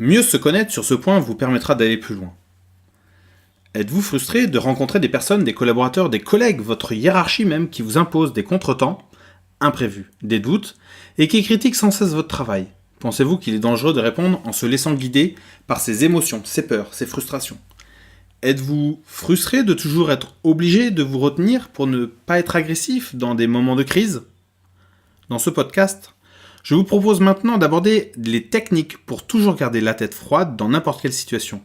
Mieux se connaître sur ce point vous permettra d'aller plus loin. Êtes-vous frustré de rencontrer des personnes, des collaborateurs, des collègues, votre hiérarchie même, qui vous impose des contretemps, imprévus, des doutes, et qui critiquent sans cesse votre travail? Pensez-vous qu'il est dangereux de répondre en se laissant guider par ses émotions, ses peurs, ses frustrations? Êtes-vous frustré de toujours être obligé de vous retenir pour ne pas être agressif dans des moments de crise? Dans ce podcast, je vous propose maintenant d'aborder les techniques pour toujours garder la tête froide dans n'importe quelle situation.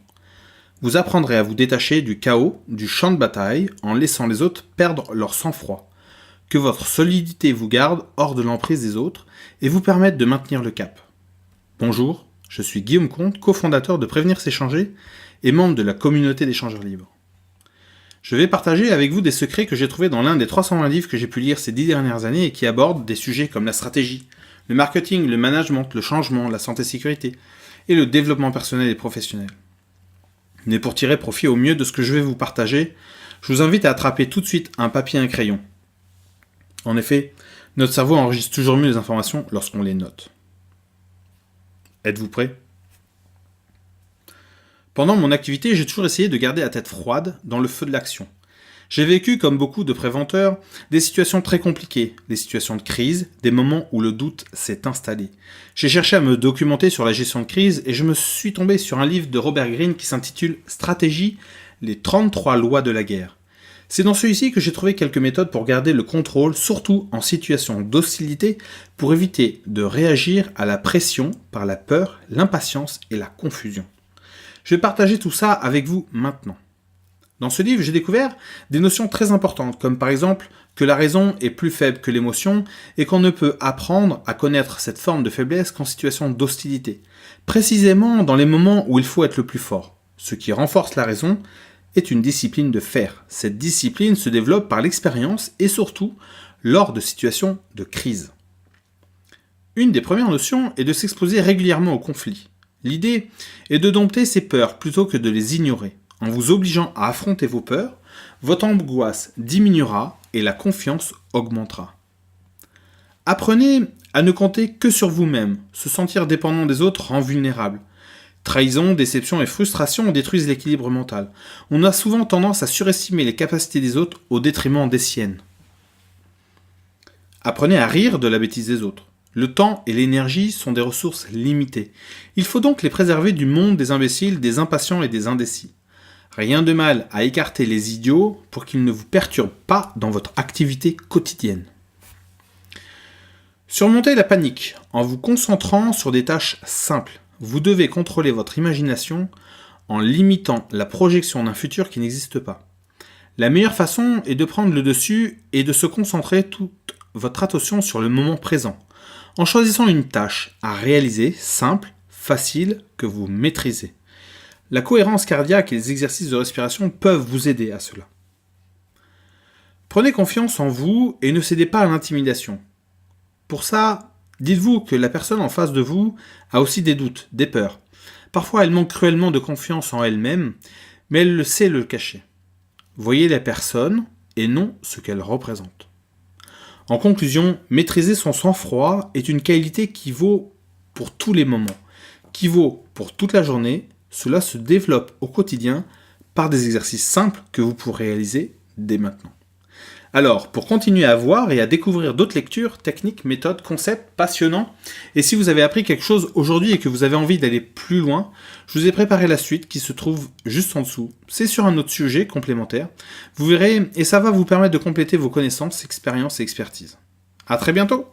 Vous apprendrez à vous détacher du chaos, du champ de bataille, en laissant les autres perdre leur sang-froid. Que votre solidité vous garde hors de l'emprise des autres et vous permette de maintenir le cap. Bonjour, je suis Guillaume Comte, cofondateur de Prévenir c'est changer et membre de la communauté d'échangeurs libres. Je vais partager avec vous des secrets que j'ai trouvés dans l'un des 320 livres que j'ai pu lire ces 10 dernières années et qui abordent des sujets comme la stratégie, le marketing, le management, le changement, la santé-sécurité et le développement personnel et professionnel. Mais pour tirer profit au mieux de ce que je vais vous partager, je vous invite à attraper tout de suite un papier et un crayon. En effet, notre cerveau enregistre toujours mieux les informations lorsqu'on les note. Êtes-vous prêts ? Pendant mon activité, j'ai toujours essayé de garder la tête froide dans le feu de l'action. J'ai vécu, comme beaucoup de préventeurs, des situations très compliquées, des situations de crise, des moments où le doute s'est installé. J'ai cherché à me documenter sur la gestion de crise et je me suis tombé sur un livre de Robert Greene qui s'intitule « Stratégie, les 33 lois de la guerre ». C'est dans celui-ci que j'ai trouvé quelques méthodes pour garder le contrôle, surtout en situation d'hostilité, pour éviter de réagir à la pression par la peur, l'impatience et la confusion. Je vais partager tout ça avec vous maintenant. Dans ce livre, j'ai découvert des notions très importantes, comme par exemple que la raison est plus faible que l'émotion et qu'on ne peut apprendre à connaître cette forme de faiblesse qu'en situation d'hostilité, précisément dans les moments où il faut être le plus fort. Ce qui renforce la raison est une discipline de fer. Cette discipline se développe par l'expérience et surtout lors de situations de crise. Une des premières notions est de s'exposer régulièrement au conflit. L'idée est de dompter ses peurs plutôt que de les ignorer. En vous obligeant à affronter vos peurs, votre angoisse diminuera et la confiance augmentera. Apprenez à ne compter que sur vous-même. Se sentir dépendant des autres rend vulnérable. Trahison, déception et frustration détruisent l'équilibre mental. On a souvent tendance à surestimer les capacités des autres au détriment des siennes. Apprenez à rire de la bêtise des autres. Le temps et l'énergie sont des ressources limitées. Il faut donc les préserver du monde des imbéciles, des impatients et des indécis. Rien de mal à écarter les idiots pour qu'ils ne vous perturbent pas dans votre activité quotidienne. Surmontez la panique en vous concentrant sur des tâches simples. Vous devez contrôler votre imagination en limitant la projection d'un futur qui n'existe pas. La meilleure façon est de prendre le dessus et de se concentrer toute votre attention sur le moment présent, en choisissant une tâche à réaliser, simple, facile, que vous maîtrisez. La cohérence cardiaque et les exercices de respiration peuvent vous aider à cela. Prenez confiance en vous et ne cédez pas à l'intimidation. Pour ça, dites-vous que la personne en face de vous a aussi des doutes, des peurs. Parfois, elle manque cruellement de confiance en elle-même, mais elle sait le cacher. Voyez la personne et non ce qu'elle représente. En conclusion, maîtriser son sang-froid est une qualité qui vaut pour tous les moments, qui vaut pour toute la journée. Cela se développe au quotidien par des exercices simples que vous pourrez réaliser dès maintenant. Alors, pour continuer à voir et à découvrir d'autres lectures, techniques, méthodes, concepts passionnants, et si vous avez appris quelque chose aujourd'hui et que vous avez envie d'aller plus loin, je vous ai préparé la suite qui se trouve juste en dessous. C'est sur un autre sujet complémentaire. Vous verrez, et ça va vous permettre de compléter vos connaissances, expériences et expertise. À très bientôt!